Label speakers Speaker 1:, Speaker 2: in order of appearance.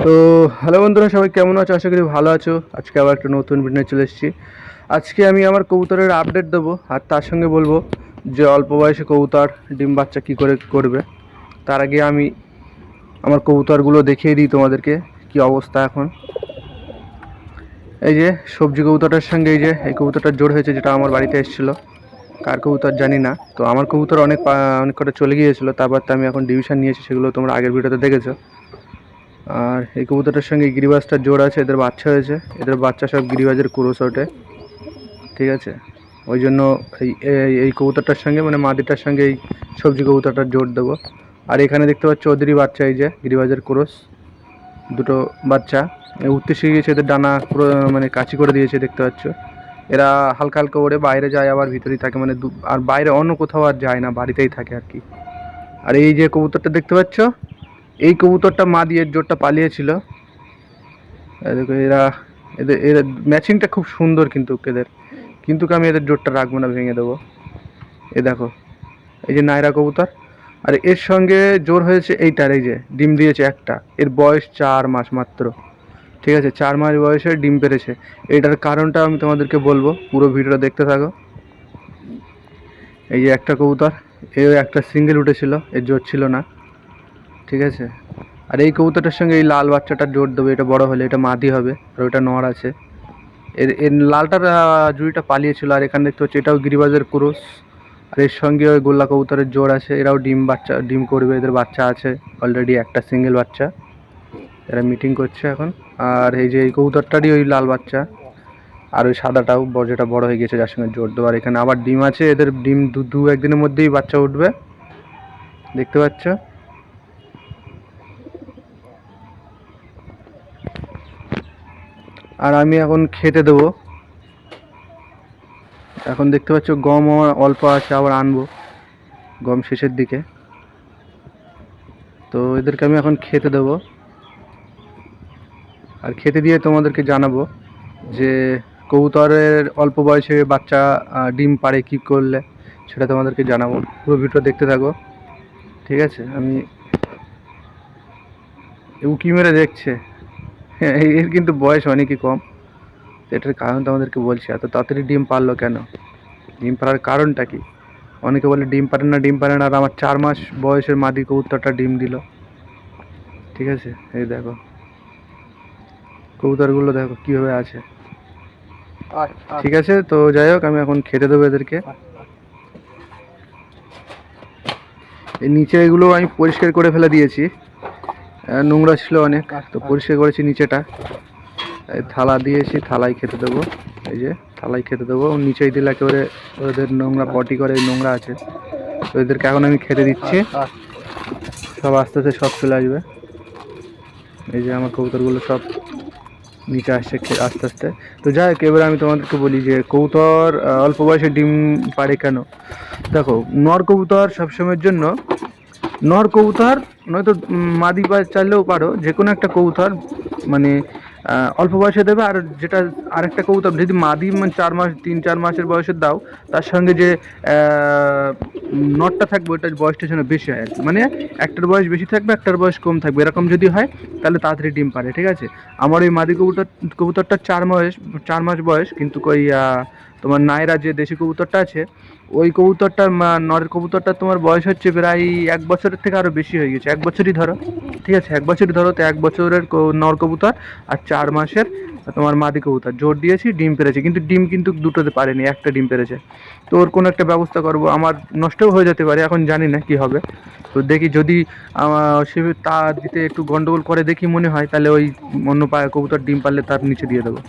Speaker 1: তো হ্যালো বন্ধুরা, সবাই কেমন আছো? আশা করি ভালো আছো। আজকে আবার একটা নতুন ভিডিও চলে এসেছি। আজকে আমি আমার কবুতরের আপডেট দেবো, আর তার সঙ্গে বলবো যে অল্প বয়সে কবুতর ডিম বাচ্চা কী করে করবে। তার আগে আমি আমার কবুতরগুলো দেখিয়ে দিই তোমাদেরকে কি অবস্থা এখন। এই যে সবজি কবুতরটার সঙ্গে এই কবুতরটার জোড় হয়েছে, যেটা আমার বাড়িতে এসেছিলো। কার কবুতর জানি না। তো আমার কবুতর অনেক কটা চলে গিয়েছিলো, তারপর তো আমি এখন ডিভিশন নিয়েছি, সেগুলো তোমরা আগের ভিডিওতে দেখেছো। আর এই কবুতরটার সঙ্গে গিরিবাজটার জোড় আছে, এদের বাচ্চা হয়েছে। এদের বাচ্চা সব গিরিবাজের ক্রস ওঠে, ঠিক আছে। ওই জন্য এই এই কবুতরটার সঙ্গে মানে মাদিটার সঙ্গে এই সবজি কবুতরটার জোড় দেবো। আর এখানে দেখতে পাচ্ছ ওদেরই বাচ্চা, এই যে গিরিবাজের ক্রস দুটো বাচ্চা উঠতে শিখে গেছে। এদের ডানা পুরো মানে কাচি করে দিয়েছে, দেখতে পাচ্ছ। এরা হালকা হালকা ওড়ে বাইরে যায়, আবার ভিতরেই থাকে, মানে আর বাইরে অন্য কোথাও আর যায় না, বাড়িতেই থাকে আর কি। আর এই যে কবুতরটা দেখতে পাচ্ছ, এই কবুতরটা মা দিয়ে জোরটা পালিয়েছিল। দেখো এরা এদের এদের ম্যাচিংটা খুব সুন্দর, কিন্তু আমি এদের জোরটা রাখবো না, ভেঙে দেবো। এ দেখো, এই যে নায়রা কবুতর, আর এর সঙ্গে জোর হয়েছে এইটার। এই যে ডিম দিয়েছে একটা, এর বয়স 4 মাস মাত্র, ঠিক আছে। 4 মাস বয়সে ডিম পেরেছে। এইটার কারণটা আমি তোমাদেরকে বলবো, পুরো ভিডিওটা দেখতে থাকো। এই যে একটা কবুতর, এও একটা সিঙ্গেল উঠেছিল, এর জোর ছিল না, ঠিক আছে। আর এই কবুতরটার সঙ্গে এই লাল বাচ্চাটা জোর দেবে, এটা বড় হলে এটা মাদি হবে, আর ওইটা নর আছে। এর লালটার জুড়িটা পালিয়েছিল। আর এখানে দেখতে হচ্ছে এটাও গিরিবাজের ক্রস, আর এর সঙ্গে ওই গোল্লা কবুতরের জোড় আছে। এরাও ডিম করবে, এদের বাচ্চা আছে অলরেডি, একটা সিঙ্গেল বাচ্চা। এরা মিটিং করছে এখন। আর এই যে এই কবুতরটারই ওই লাল বাচ্চা, আর ওই সাদাটাও যেটা বড় হয়ে গেছে, যার সঙ্গে জোর দেবো। আর এখানে আবার ডিম আছে, এদের ডিম দু একদিনের মধ্যেই বাচ্চা উঠবে, দেখতে পাচ্ছ। আর আমি এখন খেতে দেবো। এখন দেখতে পাচ্ছ গম আমার অল্প আছে, আবার আনবো গম শেষের দিকে। তো এদেরকে আমি এখন খেতে দেবো, আর খেতে দিয়ে তোমাদেরকে জানাবো যে কবুতরের অল্প বয়সে বাচ্চা ডিম পাড়ে কী করলে, সেটা তোমাদেরকে জানাবো। পুরো ভিডিও দেখতে থাকো, ঠিক আছে। আমি উঁকি মেরে দেখছে, এর কিন্তু বয়স অনেকই কম। এটার কারণ তোমাদেরকে বলছি, এত তাড়াতাড়ি ডিম পারলো কেন, ডিম পাড়ার কারণটা কি। অনেকে বলে ডিম পারে না, আর আমার 4 মাস বয়সের মাদি কবুতরটা ডিম দিল, ঠিক আছে। এই দেখো কবুতরগুলো, দেখো কীভাবে আছে, ঠিক আছে। তো যাই হোক, আমি এখন খেতে দেবো এদেরকে। এই নিচে এগুলো আমি পরিষ্কার করে ফেলে দিয়েছি, নোংরা ছিল অনেক, তো পরিষ্কার করেছি নিচেটা। থালা দিয়েছি, থালায় খেতে দেবো। এই যে থালায় খেতে দেবো, নিচেই দিলে একেবারে ওদের নোংরা পটি করে নোংরা আছে। তো এদেরকে এখন আমি খেতে দিচ্ছি, সব আস্তে আস্তে সব চলে আসবে। এই যে আমার কবুতরগুলো সব নিচে আসছে আস্তে আস্তে। তো যাই হোক, এবারে আমি তোমাদেরকে বলি যে কবুতর অল্প বয়সে ডিম পাড়ে কেন। দেখো, নর কবুতর সবসময়ের জন্য, নর কবুতর নয়তো মাদি বা চাইলেও পারো, যে কোনো একটা কবুতর মানে অল্প বয়সে দেবে। আর যেটা আরেকটা কবুতর যদি মাদি মানে 3-4 মাসের বয়সের দাও, তার সঙ্গে যে নটটা থাকবে ওটার বয়সটা যেন বেশি হয় আর কি। মানে একটার বয়স বেশি থাকবে, একটার বয়স কম থাকবে, এরকম যদি হয় তাহলে তাড়াতাড়ি ডিম পারে, ঠিক আছে। আমার ওই মাদি কবুতরটা 4 মাস বয়স, কিন্তু ওই তোমার নায়রা যে দেশি কবুতরটা আছে, ওই কবুতরটা নরের কবুতরটা তোমার বয়স হচ্ছে প্রায় 1 বছরের থেকে আরও বেশি হয়ে গেছে। 1 বছরই ধরো, ঠিক আছে, 1 বছরই ধরো। তো 1 বছরের নর কবুতর আর 4 মাসের তোমার মাদি কবুতর জোর দিয়েছি, ডিম পেরেছে। কিন্তু ডিম কিন্তু দুটোতে পারেনি, একটা ডিম পেরেছে। তো ওর কোনো একটা ব্যবস্থা করব, আমার নষ্টও হয়ে যেতে পারে, এখন জানি না কি হবে। তো দেখি, যদি সে তা দিতে একটু গন্ডগোল করে দেখি মনে হয়, তাহলে ওই অন্য কবুতর ডিম পারলে তার নিচে দিয়ে দেবো।